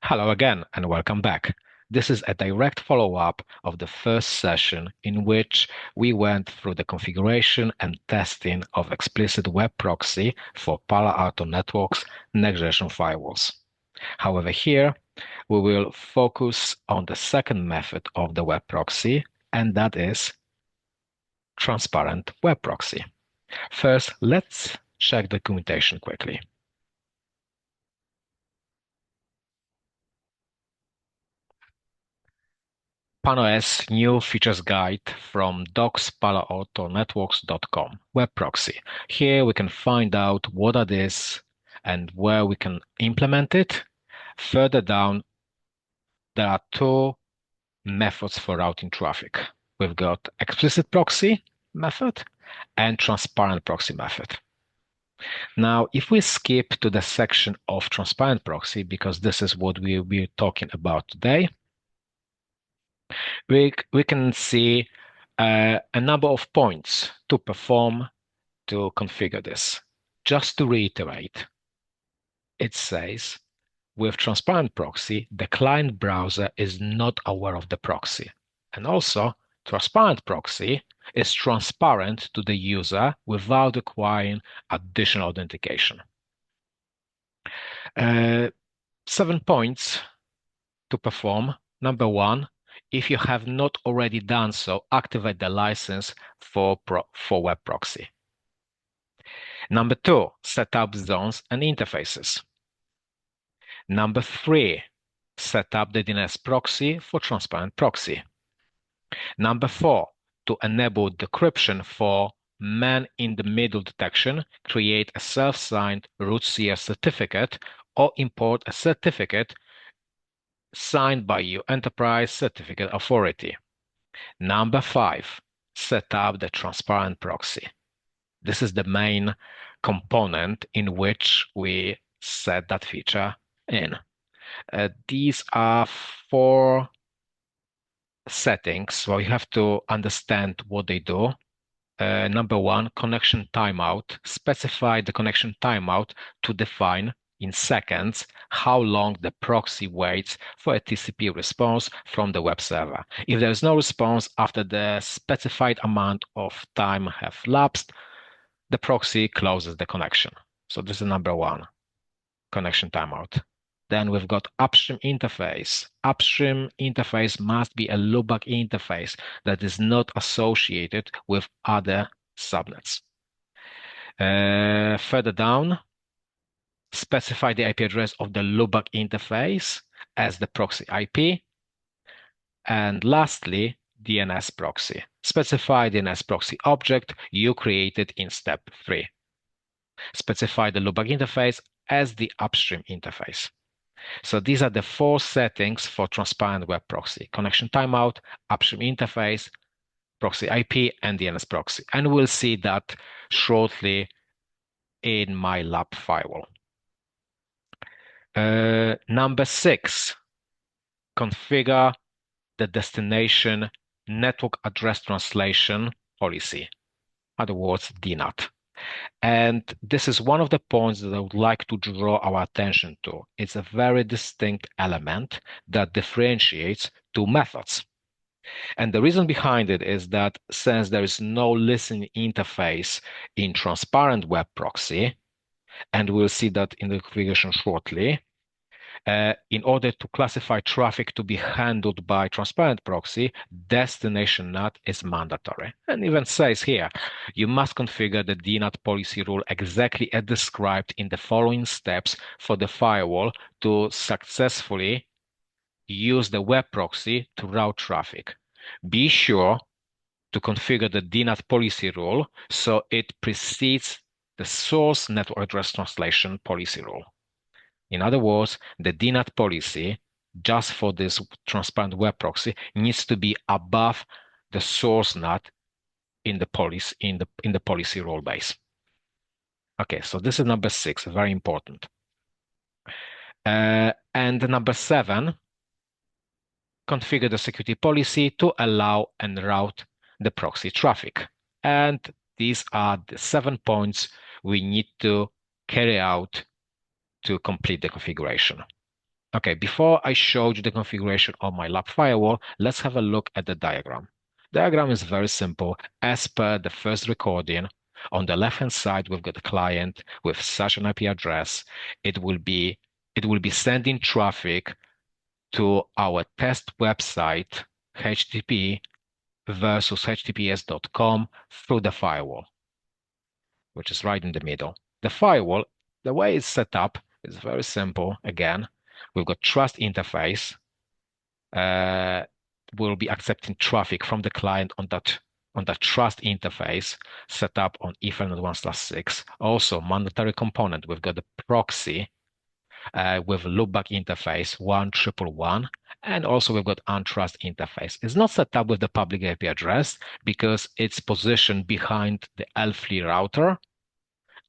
Hello again and welcome back. This is a direct follow-up of the first session in which we went through the configuration and testing of explicit web proxy for Palo Alto Networks next-generation firewalls. However, here we will focus on the second method of the web proxy, and that is Transparent Web Proxy. First, let's check documentation quickly. PanoS new features guide from docs.paloaltonetworks.com web proxy. Here we can find out what it is and where we can implement it. Further down, there are two methods for routing traffic. We've got explicit proxy method and transparent proxy method. Now, if we skip to the section of transparent proxy, because this is what we'll be talking about today, we can see a number of points to perform to configure this. Just to reiterate, it says with transparent proxy, the client browser is not aware of the proxy. And also, transparent proxy is transparent to the user without requiring additional authentication. 7 points to perform. Number 1, if you have not already done so, activate the license for web proxy. Number 2, set up zones and interfaces. Number 3, set up the DNS proxy for transparent proxy. Number 4, to enable decryption for man-in-the-middle detection, create a self-signed root CS certificate or import a certificate signed by your enterprise certificate authority. Number 5, set up the transparent proxy. This is the main component in which we set that feature in. These are 4 settings, so you have to understand what they do. Number 1, connection timeout. Specify the connection timeout to define in seconds how long the proxy waits for a TCP response from the web server. If there is no response after the specified amount of time have lapsed, the proxy closes the connection. So this is number 1, connection timeout. Then we've got upstream interface. Upstream interface must be a loopback interface that is not associated with other subnets. Further down, specify the IP address of the loopback interface as the proxy IP. And lastly, DNS proxy. Specify DNS proxy object you created in step 3. Specify the loopback interface as the upstream interface. So these are the 4 settings for transparent web proxy: connection timeout, upstream interface, proxy IP, and DNS proxy. And we'll see that shortly in my lab firewall. Number 6, configure the destination network address translation policy, in other words, DNAT. And this is one of the points that I would like to draw our attention to. It's a very distinct element that differentiates 2 methods. And the reason behind it is that since there is no listening interface in transparent web proxy, and we'll see that in the configuration shortly, in order to classify traffic to be handled by transparent proxy, destination NAT is mandatory. And even says here, you must configure the DNAT policy rule exactly as described in the following steps for the firewall to successfully use the web proxy to route traffic. Be sure to configure the DNAT policy rule so it precedes the source network address translation policy rule. In other words, the DNAT policy, just for this transparent web proxy, needs to be above the source NAT in the policy rule base. Okay, so this is number 6, very important. And number 7, configure the security policy to allow and route the proxy traffic. And these are the 7 points we need to carry out to complete the configuration. Okay, before I showed you the configuration of my lab firewall, let's have a look at the diagram. Diagram is very simple. As per the first recording, on the left-hand side, we've got a client with such an IP address. It will be sending traffic to our test website, HTTP versus https.com through the firewall, which is right in the middle. The firewall, the way it's set up is very simple. Again, we've got trust interface. Will be accepting traffic from the client on that trust interface set up on Ethernet 1/6. Also, mandatory component, we've got the proxy with loopback interface 1.1.1, and also we've got untrust interface. It's not set up with the public IP address because it's positioned behind the L3 router,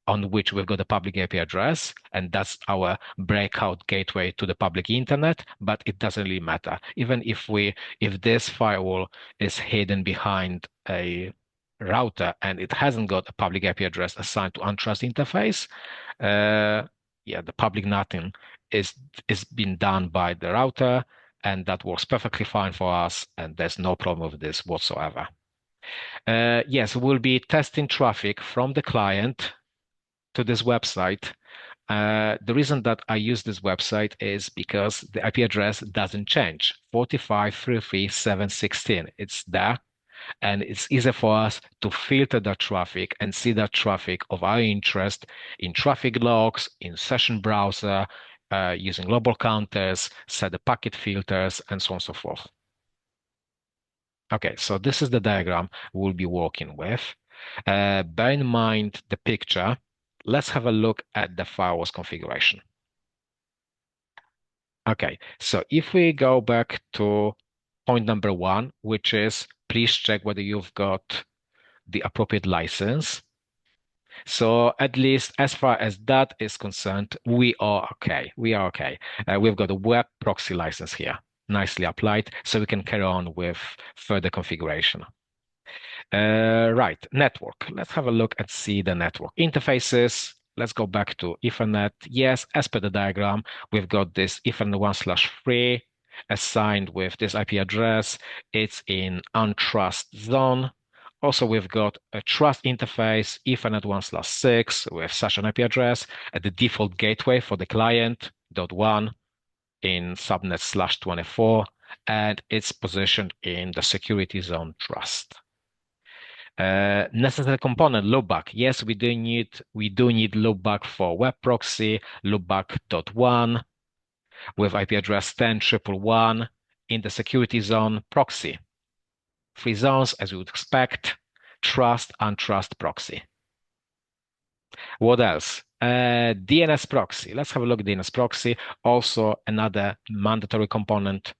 on which we've got a public IP address, and that's our breakout gateway to the public internet, but it doesn't really matter. Even if this firewall is hidden behind a router and it hasn't got a public IP address assigned to untrust interface, the public nothing is being done by the router, and that works perfectly fine for us, and there's no problem with this whatsoever. Yes, we'll be testing traffic from the client to this website. The reason that I use this website is because the IP address doesn't change. 45.33716. It's there, and it's easy for us to filter that traffic and see that traffic of our interest in traffic logs, in session browser, using global counters, set the packet filters, and so on and so forth. Okay, so this is the diagram we'll be working with. Bear in mind the picture. Let's have a look at the firewall's configuration. Okay, so if we go back to point number 1, which is please check whether you've got the appropriate license. So at least as far as that is concerned, we are okay. We are okay. We've got a web proxy license here, nicely applied, so we can carry on with further configuration. Right, network. Let's have a look and see the network interfaces. Let's go back to Ethernet. Yes, as per the diagram, we've got this Ethernet 1/3 assigned with this IP address. It's in untrust zone. Also, we've got a trust interface, Ethernet 1/6 with such an IP address at the default gateway for the client, .1 in subnet /24, and it's positioned in the security zone trust. Necessary component loopback. Yes, we do need loopback for web proxy, loopback.1 with IP address 10.1.1 in the security zone proxy. 3 zones, as you would expect, trust, untrust proxy. What else? DNS proxy. Let's have a look at DNS proxy. Also another mandatory component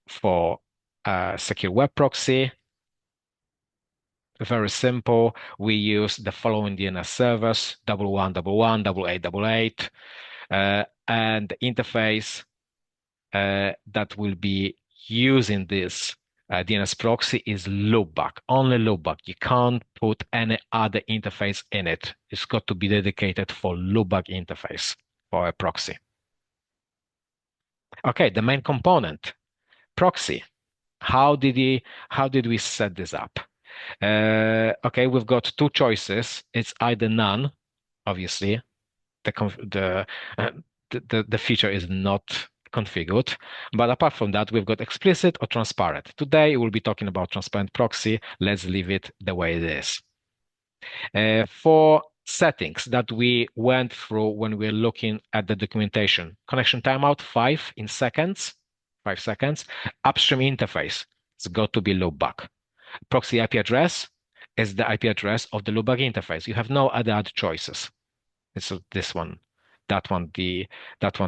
for secure web proxy. Very simple. We use the following DNS servers: 1111, 8888, and the interface that will be using this DNS proxy is loopback, only loopback. You can't put any other interface in it. It's got to be dedicated for loopback interface for a proxy. Okay, the main component, proxy. How did we set this up? Okay, we've got 2 choices. It's either none, obviously. The feature is not configured. But apart from that, we've got explicit or transparent. Today, we'll be talking about transparent proxy. Let's leave it the way it is. For settings that we went through when we're looking at the documentation, connection timeout 5 seconds. Upstream interface, it's got to be loopback. Proxy IP address is the IP address of the loopback interface. You have no other choices. It's this one, that one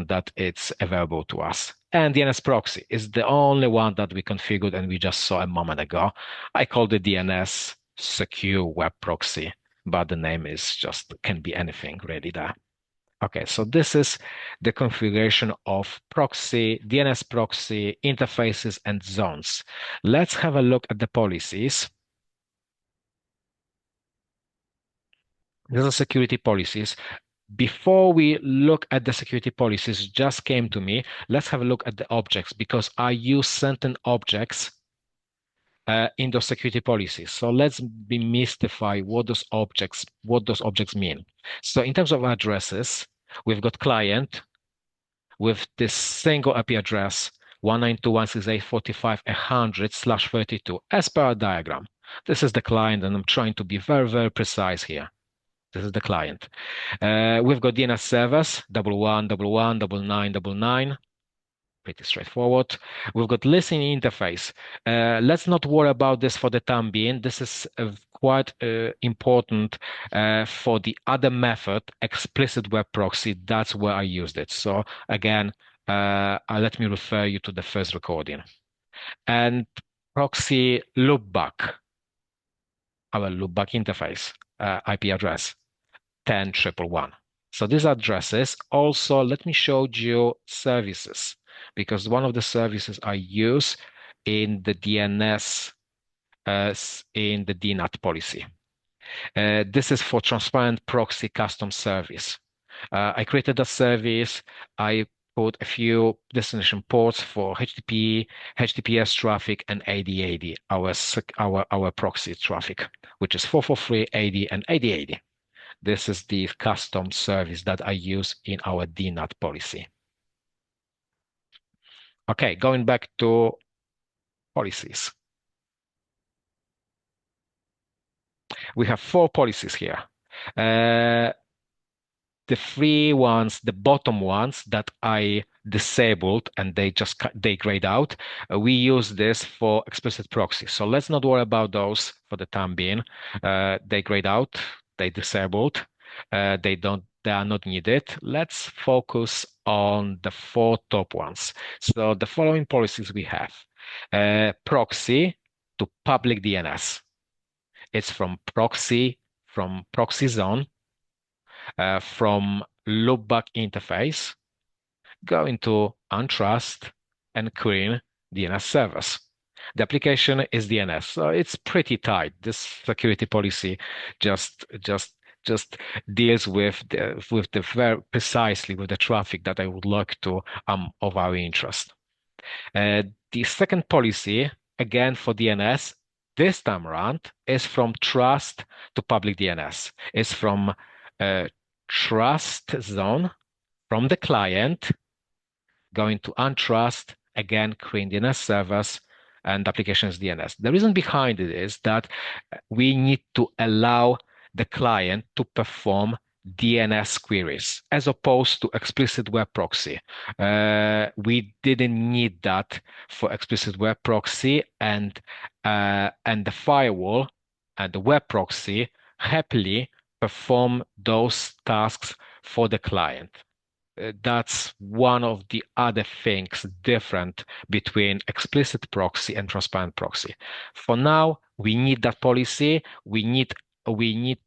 that it's available to us. And DNS proxy is the only one that we configured and we just saw a moment ago. I called it DNS secure web proxy, but the name is just can be anything really there. Okay, so this is the configuration of proxy, DNS proxy, interfaces, and zones. Let's have a look at the policies. These are security policies. before we look at the security policies, just came to me. Let's have a look at the objects because I use certain objects in those security policies. So let's demystify what those objects mean. So in terms of addresses, we've got client with this single IP address 192.168.45.100/32 as per our diagram. This is the client, and I'm trying to be very, very precise here. This is the client. We've got DNS servers, 11119999. Pretty straightforward. We've got listening interface. Let's not worry about this for the time being. This is quite important for the other method, explicit web proxy. That's where I used it. So again, let me refer you to the first recording. And proxy loopback, our loopback interface, IP address 10.111. So these addresses. Also, let me show you services, because one of the services I use in the DNS in the DNAT policy. This is for Transparent Proxy Custom Service. I created a service. I put a few destination ports for HTTP, HTTPS traffic, and AD80, our proxy traffic, which is 443, AD, and AD80. This is the custom service that I use in our DNAT policy. Okay, going back to policies. We have 4 policies here. The three ones, the bottom ones that I disabled and they grayed out, we use this for explicit proxy. So let's not worry about those for the time being. They grayed out, they disabled, they are not needed. Let's focus on the 4 top ones. So the following policies we have: proxy to public DNS. It's from proxy zone, from loopback interface, going to untrust and querying DNS servers. The application is DNS, so it's pretty tight. This security policy just deals with the very precisely with the traffic that I would like to of our interest. The second policy, again for DNS, this time around, is from trust to public DNS. It's from trust zone from the client going to untrust, again, creating DNS servers and applications DNS. The reason behind it is that we need to allow the client to perform DNS queries as opposed to explicit web proxy. We didn't need that for explicit web proxy, and the firewall and the web proxy happily perform those tasks for the client. That's one of the other things different between explicit proxy and transparent proxy. For now, we need that policy. We need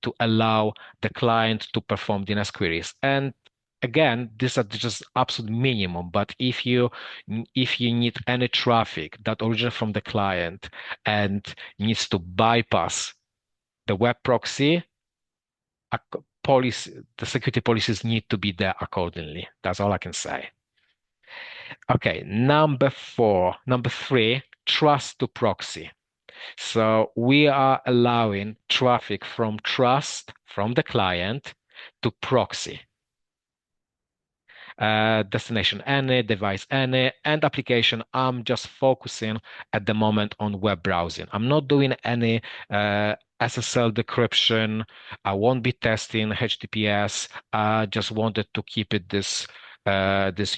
to allow the client to perform DNS queries. And again, these are just absolute minimum. But if you need any traffic that originates from the client and needs to bypass the web proxy, the security policies need to be there accordingly. That's all I can say. Okay, number 3, trust to proxy. So we are allowing traffic from trust from the client to proxy. Destination any, device any, and application. I'm just focusing at the moment on web browsing. I'm not doing any SSL decryption. I won't be testing HTTPS. I just wanted to keep it this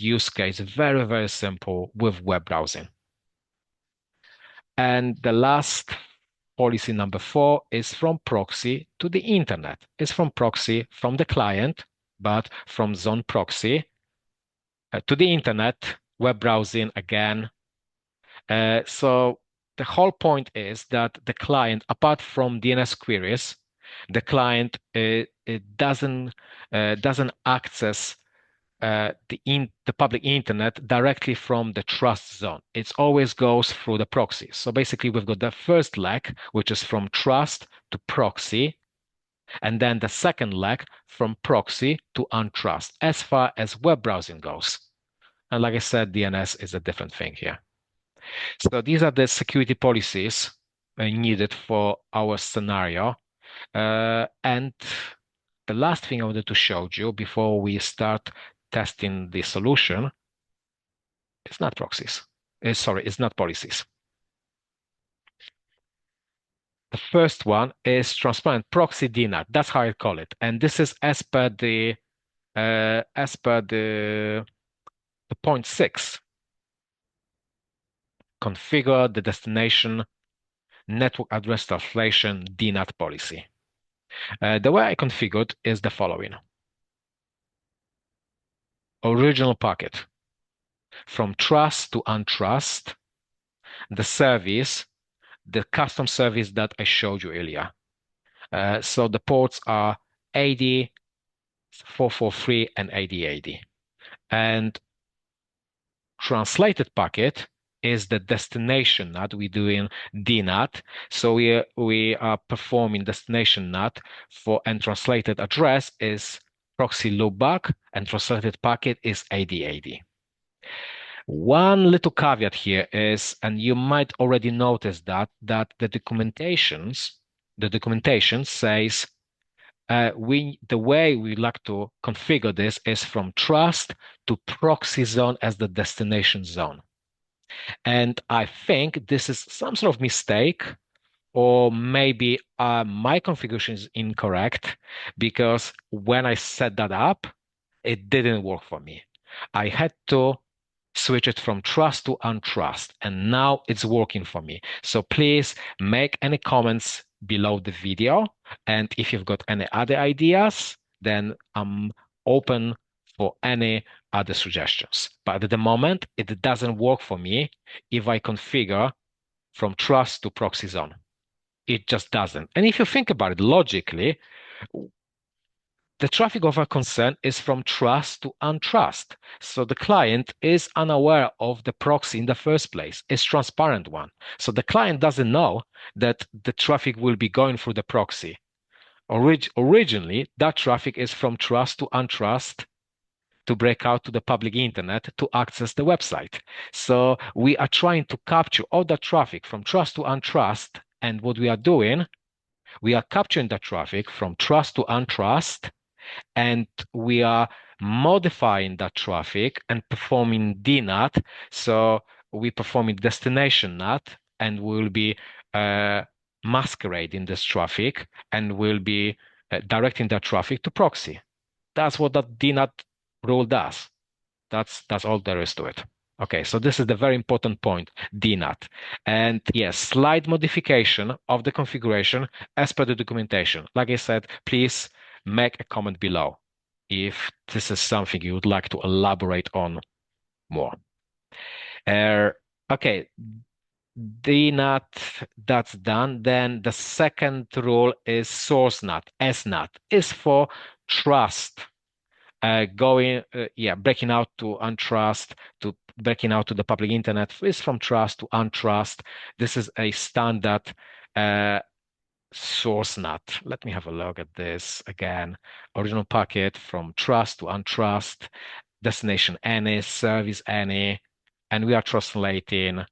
use case very, very simple with web browsing. And the last policy, number 4, is from proxy to the internet. It's from proxy from the client, but from zone proxy to the internet, web browsing again. So the whole point is that the client, apart from DNS queries, the client it doesn't access the public internet directly from the trust zone. It always goes through the proxy. So basically, we've got the first leg, which is from trust to proxy. And then the second leg from proxy to untrust as far as web browsing goes. And like I said, DNS is a different thing here. So these are the security policies needed for our scenario. And the last thing I wanted to show you before we start testing the solution is not proxies. It's not policies. The first one is transparent proxy DNAT. That's how I call it. And this is as per the point 6. Configure the destination network address translation DNAT policy. The way I configured is the following. Original packet. From trust to untrust, the service, the custom service that I showed you earlier. So the ports are 80, 443, and 8080. And translated packet is the destination NAT. We're doing DNAT. So we are performing destination NAT for, and translated address is proxy loopback, and translated packet is 8080. One little caveat here is, and you might already notice that the documentation says the way we like to configure this is from trust to proxy zone as the destination zone. And I think this is some sort of mistake, or maybe my configuration is incorrect, because when I set that up, it didn't work for me. I had to switch it from trust to untrust, and now it's working for me. So please make any comments below the video, and if you've got any other ideas, then I'm open for any other suggestions. But at the moment, it doesn't work for me if I configure from trust to proxy zone. It just doesn't. And if you think about it logically, the traffic of our concern is from trust to untrust. So the client is unaware of the proxy in the first place. It's transparent one. So the client doesn't know that the traffic will be going through the proxy. Originally, that traffic is from trust to untrust to break out to the public internet to access the website. So we are trying to capture all the traffic from trust to untrust. And what we are doing, we are capturing the traffic from trust to untrust, and we are modifying that traffic and performing DNAT. So we performing destination NAT, and we'll be masquerading this traffic, and we'll be directing that traffic to proxy. That's what that DNAT rule does. That's all there is to it. Okay, so this is the very important point, DNAT. And yes, slight modification of the configuration as per the documentation. Like I said, please make a comment below if this is something you would like to elaborate on more. Okay, DNAT, that's done. Then the second rule is source NAT, SNAT, is for trust. Breaking out to untrust, to breaking out to the public internet is from trust to untrust. This is a standard source NAT. Let me have a look at this again. Original packet from trust to untrust, destination any, service any, and we are translating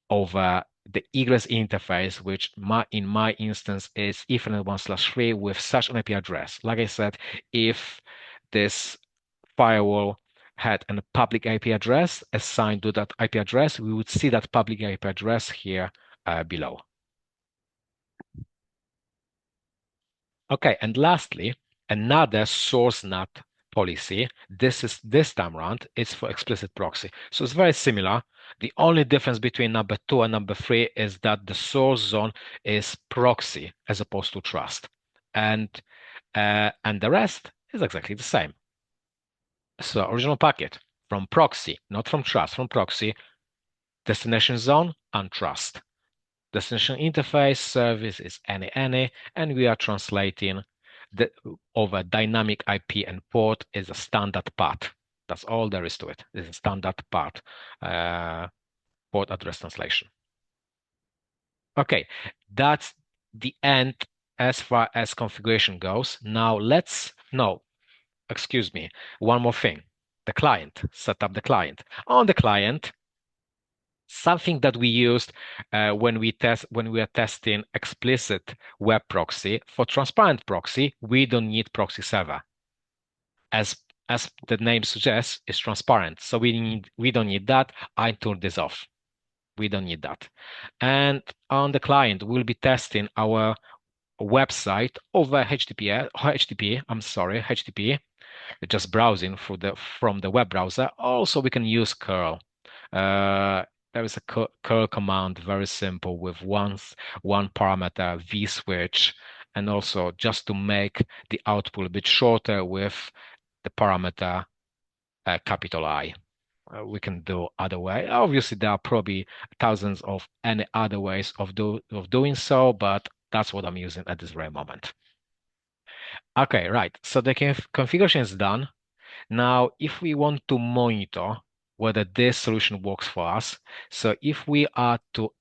over the egress interface, which in my instance is Ethernet 1/3 with such an IP address. Like I said, if this firewall had a public IP address assigned to that IP address, we would see that public IP address here below. Okay, and lastly, another source NAT policy. This time around, it's for explicit proxy. So it's very similar. The only difference between number 2 and number 3 is that the source zone is proxy as opposed to trust, and the rest is exactly the same. So original packet from proxy, not from trust, from proxy. Destination zone, untrust. Destination interface service is any, and we are translating over dynamic IP and port is a standard path. That's all there is to it. It's a standard path, port address translation. Okay, that's the end as far as configuration goes. Now excuse me, one more thing. The client, set up the client. On the client, something that we used when we are testing explicit web proxy. For transparent proxy, we don't need proxy server. As the name suggests, it's transparent. So we don't need that. I turned this off. We don't need that. And on the client, we'll be testing our website over HTTP, just browsing from the web browser. Also, we can use curl. There is a curl command, very simple, with one parameter vswitch, and also just to make the output a bit shorter with the parameter capital I. We can do other way. Obviously, there are probably thousands of any other ways of doing so, but that's what I'm using at this very moment. Okay, right. So the configuration is done. Now, if we want to monitor whether this solution works for us, so if we are to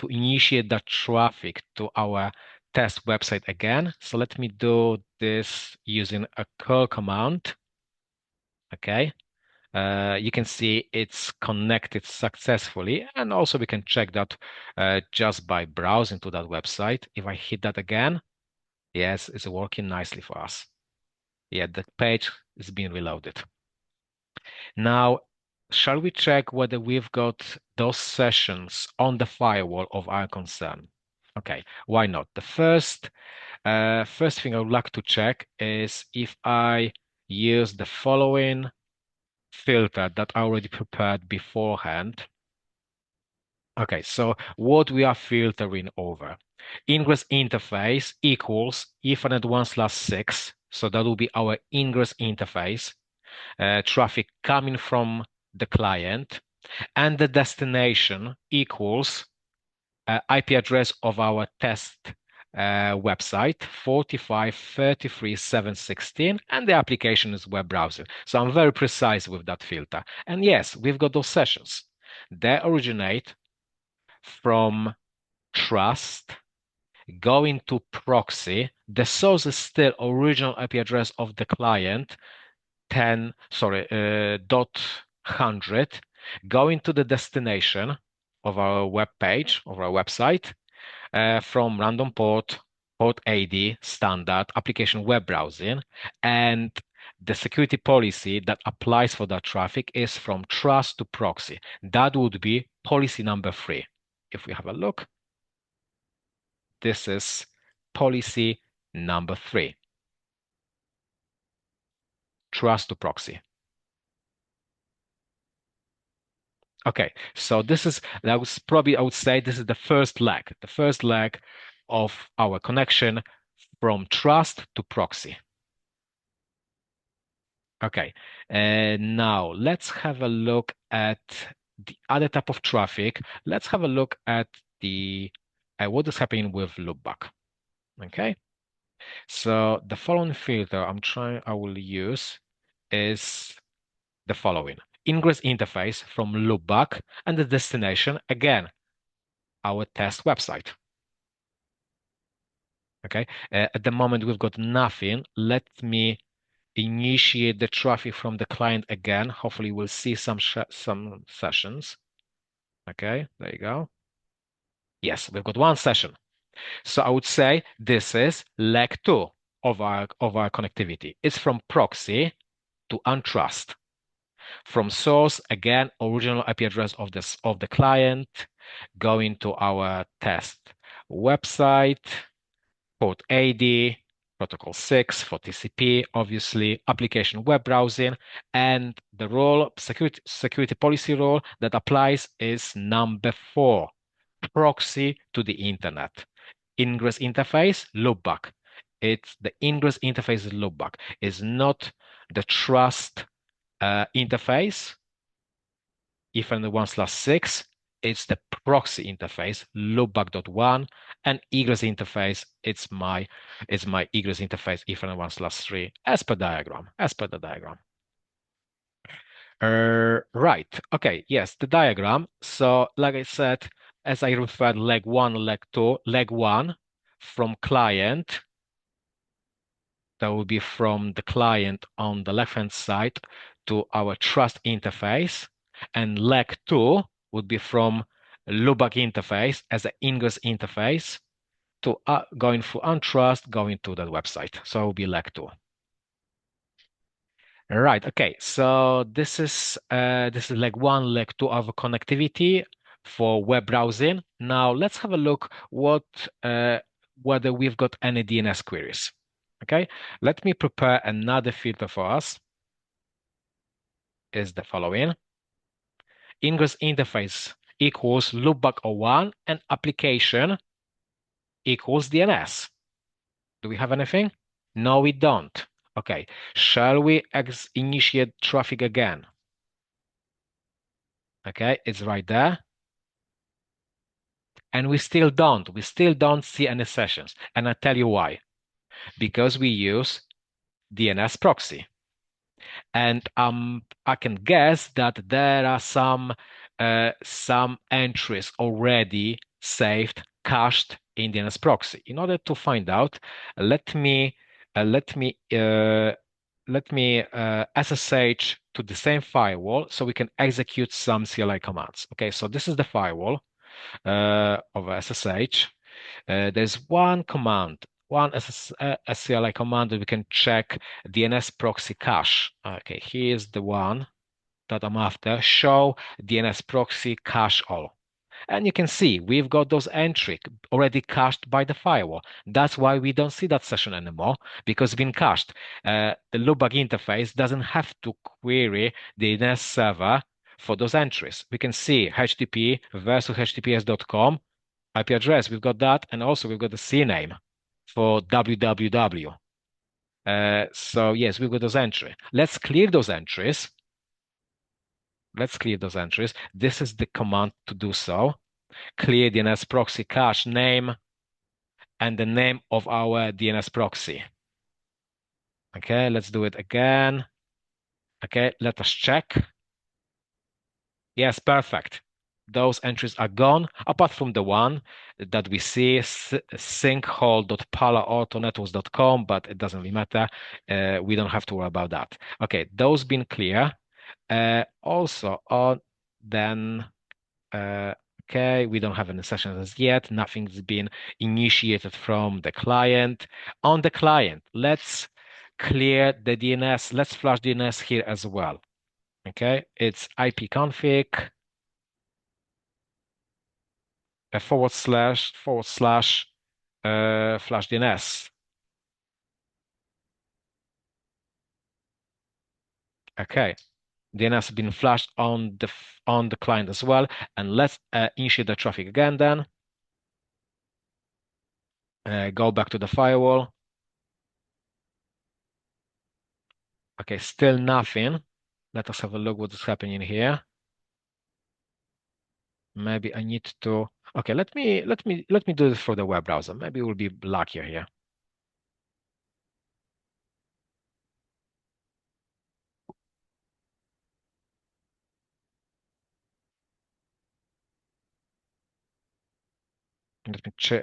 initiate that traffic to our test website again, so let me do this using a curl command. Okay. You can see it's connected successfully, and also we can check that just by browsing to that website. If I hit that again, yes, it's working nicely for us. Yeah, the page is being reloaded. Now, shall we check whether we've got those sessions on the firewall of our concern? Okay, why not? The first thing I would like to check is if I use the following filter that I already prepared beforehand. Okay, so what we are filtering over. Ingress interface equals Ethernet 1/6. So that will be our ingress interface. Traffic coming from the client, and the destination equals IP address of our test website 45.33.7.16, and the application is web browser. So I'm very precise with that filter. And yes, we've got those sessions. They originate from trust going to proxy. The source is still original IP address of the client, dot 100, going to the destination of our web page, of our website, from random port 80, standard, application web browsing, and the security policy that applies for that traffic is from trust to proxy. That would be policy number 3. If we have a look, this is policy number 3. Trust to proxy. Okay, so this is, I would say this is the first leg of our connection from trust to proxy. Okay, now let's have a look at the other type of traffic. Let's have a look at the what is happening with loopback. Okay, so the following filter I will use is the following. Ingress interface from loopback, and the destination, again, our test website. Okay, at the moment we've got nothing. Let me initiate the traffic from the client again. Hopefully we'll see some sessions. Okay, there you go. Yes, we've got one session. So I would say this is leg 2 of our connectivity. It's from proxy to untrust. From source, again, original IP address of the client, going to our test website, port 80, protocol 6 for TCP, obviously, application web browsing, and the security policy role that applies is number 4, proxy to the internet. Ingress interface, loopback. It's the ingress interface loopback. It's not the trust interface, Ethernet 1/6, it's the proxy interface, loopback.1, and egress interface, it's my egress interface, Ethernet 1/3, as per the diagram. Right, okay, yes, the diagram. So, like I said, as I referred, leg 1, leg 2, leg 1, from client, that will be from the client on the left-hand side to our trust interface, and leg 2 would be from loopback interface as an ingress interface to going through untrust, going to that website. So it will be leg 2. Right. Okay. So this is leg 1, leg 2 of connectivity for web browsing. Now let's have a look whether we've got any DNS queries. Okay. Let me prepare another filter for us. Is the following: ingress interface equals loopback01 and application equals DNS. Do we have anything? No, we don't. Okay. Shall we initiate traffic again? Okay, it's right there. And we still don't see any sessions. And I'll tell you why. Because we use DNS proxy. And I can guess that there are some entries already saved, cached in DNS proxy. In order to find out, let me SSH to the same firewall so we can execute some CLI commands. Okay, so this is the firewall of SSH. There's one command, one CLI command that we can check DNS proxy cache. Okay, here's the one that I'm after. Show DNS proxy cache all. And you can see we've got those entries already cached by the firewall. That's why we don't see that session anymore, because it's been cached. The loopback interface doesn't have to query the DNS server for those entries. We can see HTTP versus https.com IP address. We've got that, and also we've got the CNAME for www. So yes, we've got those entries. Let's clear those entries. This is the command to do so. Clear DNS proxy cache name and the name of our DNS proxy. Okay, let's do it again. Okay, let us check. Yes, perfect. Those entries are gone, apart from the one that we see, sinkhole.paloautonetworks.com, but it doesn't really matter. We don't have to worry about that. Okay, those been clear. Also, then, okay, we don't have any sessions as yet. Nothing's been initiated from the client. On the client, let's clear the DNS. Let's flush DNS here as well. Okay, it's ipconfig / flush DNS. Okay, DNS has been flushed on the client as well. And let's initiate the traffic again then. Go back to the firewall. Okay, still nothing. Let us have a look what is happening here. Maybe I need to. Okay, let me do this for the web browser. Maybe we'll be luckier here.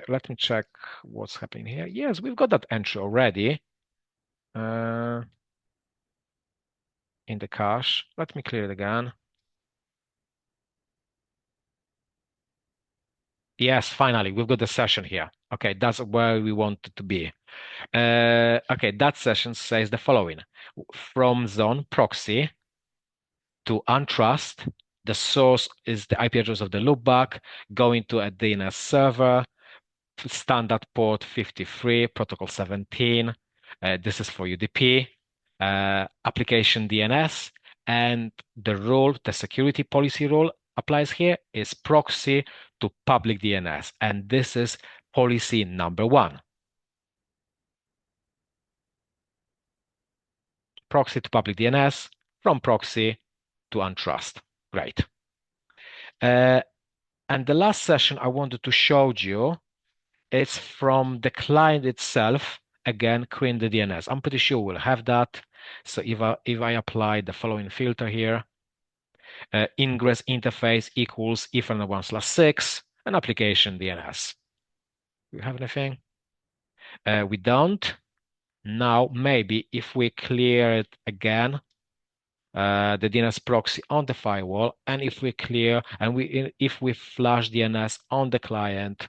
Let me check what's happening here. Yes, we've got that entry already in the cache. Let me clear it again. Yes, finally, we've got the session here. Okay, that's where we want it to be. Okay, that session says the following. From zone proxy to untrust, the source is the IP address of the loopback, going to a DNS server, standard port 53, protocol 17. This is for UDP, application DNS, and the security policy rule applies here is proxy to public DNS, and this is policy number 1. Proxy to public DNS, from proxy to untrust. Great. And the last session I wanted to show you, it's from the client itself, again, querying the DNS. I'm pretty sure we'll have that. So if I apply the following filter here, ingress interface equals Ethernet 1/6 and application DNS. Do you have anything? We don't. Now, maybe if we clear it again, the DNS proxy on the firewall, and if we clear and if we flush DNS on the client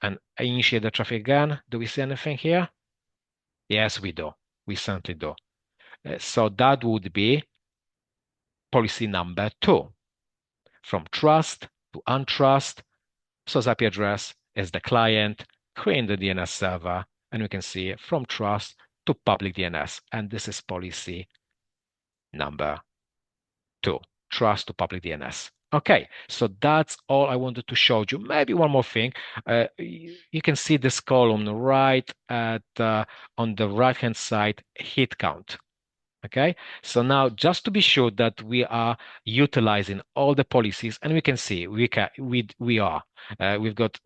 and initiate the traffic again, do we see anything here? Yes, we do. We certainly do. So that would be policy number 2. From trust to untrust, source IP address is the client, creating the DNS server, and we can see from trust to public DNS. And this is policy number 2, trust to public DNS. Okay, so that's all I wanted to show you. Maybe one more thing. You can see this column right at on the right-hand side, hit count. Okay, so now just to be sure that we are utilizing all the policies, and we can see we've got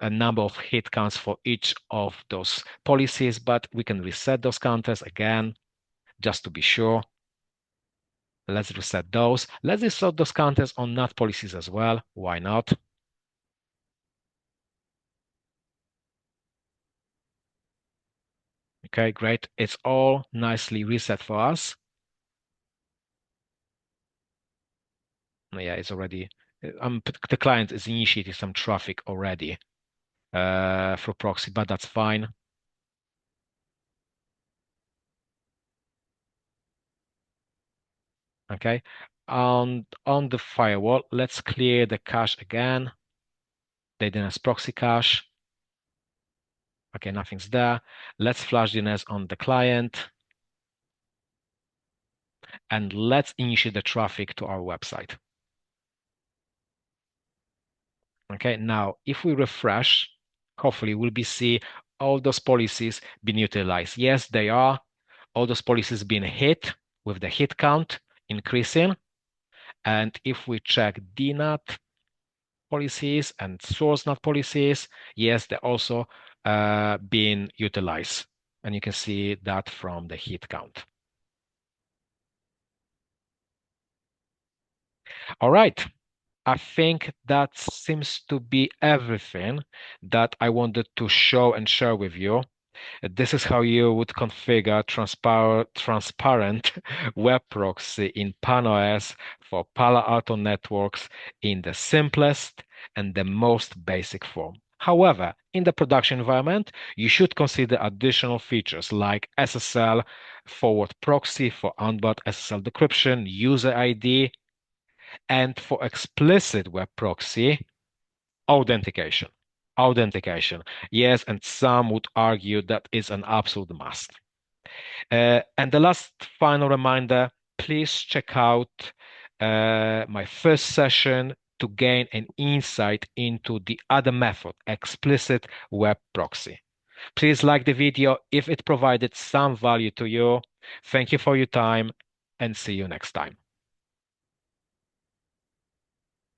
a number of hit counts for each of those policies, but we can reset those counters again just to be sure. Let's reset those. Let's reset those counters on NAT policies as well. Why not? Okay, great. It's all nicely reset for us. Yeah, it's already, the client is initiating some traffic already for proxy, but that's fine. Okay, on the firewall, let's clear the cache again, the DNS proxy cache. Okay, nothing's there. Let's flash DNS on the client, and let's initiate the traffic to our website. Okay, now if we refresh, hopefully we'll see all those policies being utilized. Yes, they are. All those policies being hit with the hit count increasing. And if we check DNAT policies and source NAT policies, yes, they're also being utilized. And you can see that from the hit count. All right. I think that seems to be everything that I wanted to show and share with you. This is how you would configure transparent web proxy in PAN-OS for Palo Alto networks in the simplest and the most basic form. However, in the production environment, you should consider additional features like SSL, forward proxy for onboard SSL decryption, user ID, and for explicit web proxy, authentication. Authentication. Yes, and some would argue that is an absolute must. And the last final reminder, please check out my first session to gain an insight into the other method, explicit web proxy. Please like the video if it provided some value to you. Thank you for your time and see you next time.